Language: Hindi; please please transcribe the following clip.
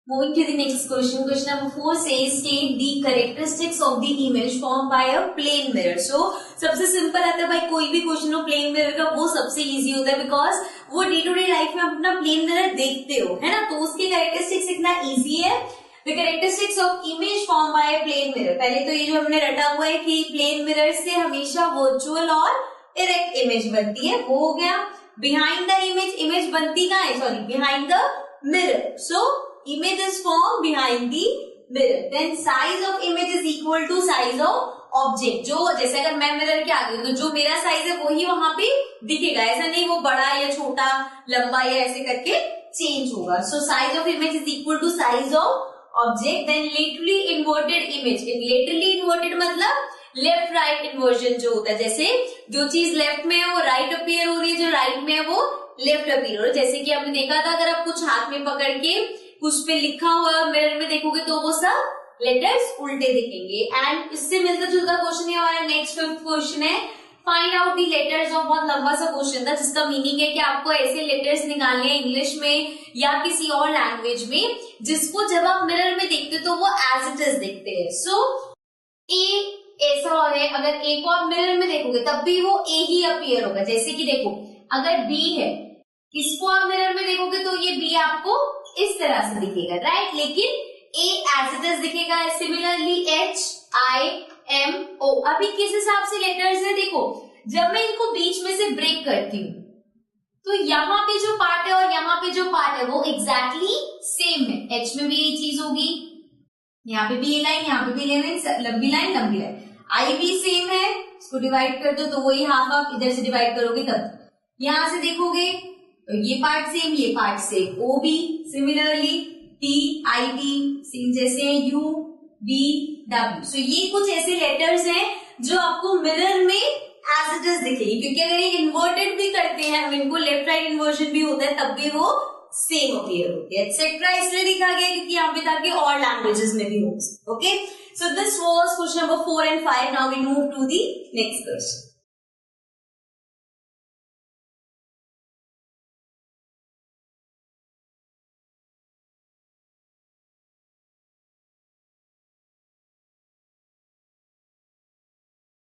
Moving to the next question. Question number 4 says state the characteristics of the image formed by a plane mirror. So सबसे सिंपल आता है भाई, कोई भी क्वेश्चन हो प्लेन मिरर का वो सबसे इजी होता है, बिकॉज वो डे टू डे लाइफ में अपना प्लेन मिरर देखते हो, है ना, तो उसके कैरेक्टरिस्टिक्स इतना इजी है. The characteristics of image formed by a plane mirror. पहले तो ये जो हमने रटा हुआ है कि प्लेन मिरर से हमेशा वर्चुअल और इरेक्ट इमेज बनती है, वो हो गया. बिहाइंड द इमेज, इमेज बनती कहाँ है, sorry behind the mirror. So image is formed behind the mirror. Then size of image is equal to size of object. जो जैसे अगर मैं मिरर के आगे हूं तो जो मेरा साइज है वही वहां पे दिखेगा, ऐसा नहीं वो बड़ा या छोटा लंबा या ऐसे करके चेंज होगा. So size of image is equal to size of object. Then laterally inverted image. Laterally inverted मतलब लेफ्ट राइट इन्वर्जन जो होता है, जैसे जो चीज लेफ्ट में है वो राइट अपीयर हो रही है, जो राइट में है वो लेफ्ट अपीयर हो रही है. जैसे कि आपने देखा था, अगर आप कुछ हाथ में पकड़ के कुछ पे लिखा हुआ मिरर में देखोगे तो वो सब लेटर्स उल्टे दिखेंगे. एंड इससे मिलता जुलता क्वेश्चन है हमारा नेक्स्ट फिफ्थ क्वेश्चन है, find out the letters of. बहुत लंबा सा क्वेश्चन था जिसका मीनिंग है कि आपको ऐसे लेटर्स निकालने हैं इंग्लिश में या किसी और लैंग्वेज में जिसको जब आप मिरर में देखते हो तो वो एज इट इज दिखते हैं. सो ए ऐसा है, अगर ए को आप मिरर में देखोगे तब भी वो ए ही अपीयर होगा. जैसे कि देखो, अगर बी है, इसको आप मिरर में देखोगे तो ये बी आपको इस तरह से दिखेगा, राइट, लेकिन ए एज इट इज दिखेगा. Similarly H I M O. अभी किस हिसाब से लेटर्स है, देखो जब मैं इनको बीच में से ब्रेक करती हूँ तो यहाँ पे जो पार्ट है और यहाँ पे जो पार्ट है वो एग्जैक्टली सेम है. एच में भी यही चीज होगी, यहाँ पे भी ये लाइन, यहाँ पे भी ये लाइन, लंबी लाइन लंबी लाइन. आई भी सेम है, इसको डिवाइड कर दो तो वही हाफ हाफ, इधर से डिवाइड करोगे तब. यहां से देखोगे तो ये पार्ट सेम, ये part same. O B similarly, T I T same जैसे यू बी डब्ल्यू. सो ये कुछ ऐसे लेटर्स हैं जो आपको मिरर में एज इट इज दिखेगी, क्योंकि अगर ये इन्वर्टेड भी करते हैं हम इनको, लेफ्ट राइट इन्वर्जन भी होता है, तब भी वो सेम अपीयर होती है, एक्सेट्रा. इसलिए लिखा गया क्योंकि यहाँ पे ताकि और लैंग्वेजेस में भी हो. Okay, so this was question number 4 and 5. Now we move to the next question.